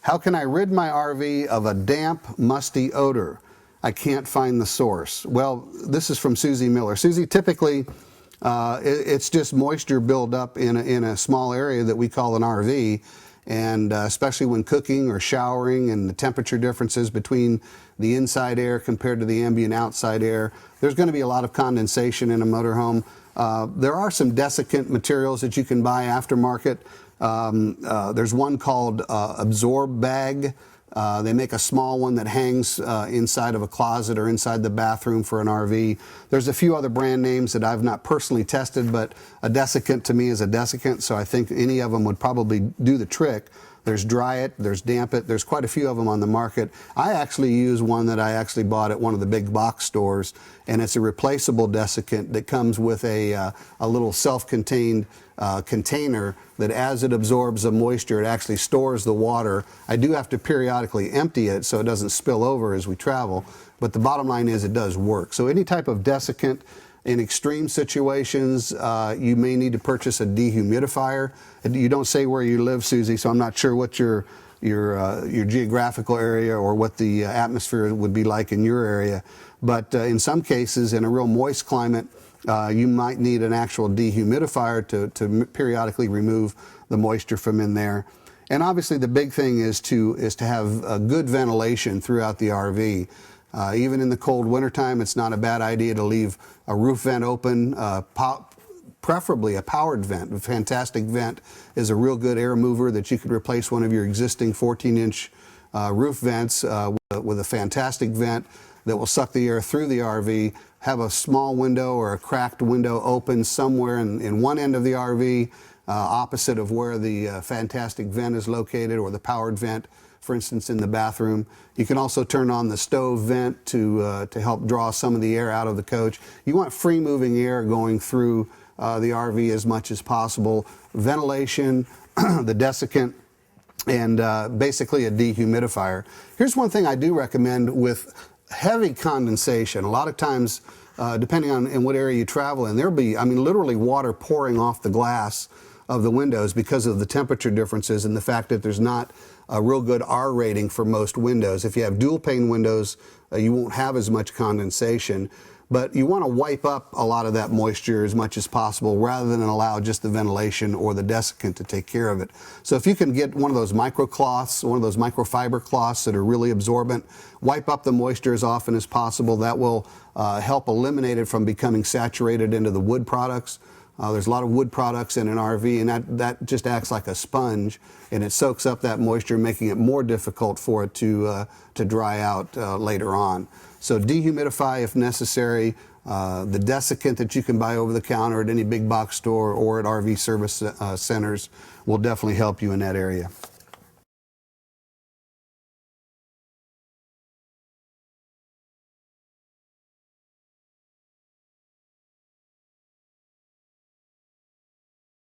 How can I rid my RV of a damp, musty odor? I can't find the source. Well, this is from Susie Miller. Susie, typically it's just moisture buildup in a small area that we call an RV, and especially when cooking or showering and the temperature differences between the inside air compared to the ambient outside air, there's going to be a lot of condensation in a motorhome. There are some desiccant materials that you can buy aftermarket. There's one called Absorb Bag. They make a small one that hangs inside of a closet or inside the bathroom for an RV. There's a few other brand names that I've not personally tested, but a desiccant to me is a desiccant, so I think any of them would probably do the trick. There's Dry It, there's Damp It, there's quite a few of them on the market. I actually use one that I actually bought at one of the big box stores, and it's a replaceable desiccant that comes with a little self-contained container that as it absorbs the moisture, it actually stores the water. I do have to periodically empty it so it doesn't spill over as we travel, but the bottom line is it does work. So any type of desiccant, in extreme situations, you may need to purchase a dehumidifier. You don't say where you live, Susie, so I'm not sure what your geographical area or what the atmosphere would be like in your area. But in some cases, in a real moist climate, you might need an actual dehumidifier to periodically remove the moisture from in there. And obviously, the big thing is to have good ventilation throughout the RV. Even in the cold wintertime, it's not a bad idea to leave a roof vent open, preferably a powered vent. A fantastic vent is a real good air mover that you could replace one of your existing 14-inch roof vents with a fantastic vent that will suck the air through the RV. Have a small window or a cracked window open somewhere in one end of the RV, opposite of where the fantastic vent is located, or the powered vent, for instance, in the bathroom. You can also turn on the stove vent to help draw some of the air out of the coach. You want free moving air going through the RV as much as possible. Ventilation, the desiccant, and basically a dehumidifier. Here's one thing I do recommend with heavy condensation. A lot of times, depending on in what area you travel in, there'll be, I mean, literally water pouring off the glass of the windows because of the temperature differences and the fact that there's not a real good R rating for most windows. If you have dual pane windows, you won't have as much condensation, but you want to wipe up a lot of that moisture as much as possible rather than allow just the ventilation or the desiccant to take care of it. So if you can get one of those microcloths, one of those microfiber cloths that are really absorbent, wipe up the moisture as often as possible. That will help eliminate it from becoming saturated into the wood products. There's a lot of wood products in an RV, and that just acts like a sponge, and it soaks up that moisture, making it more difficult for it to dry out later on. So dehumidify if necessary. The desiccant that you can buy over the counter at any big box store or at RV service centers will definitely help you in that area.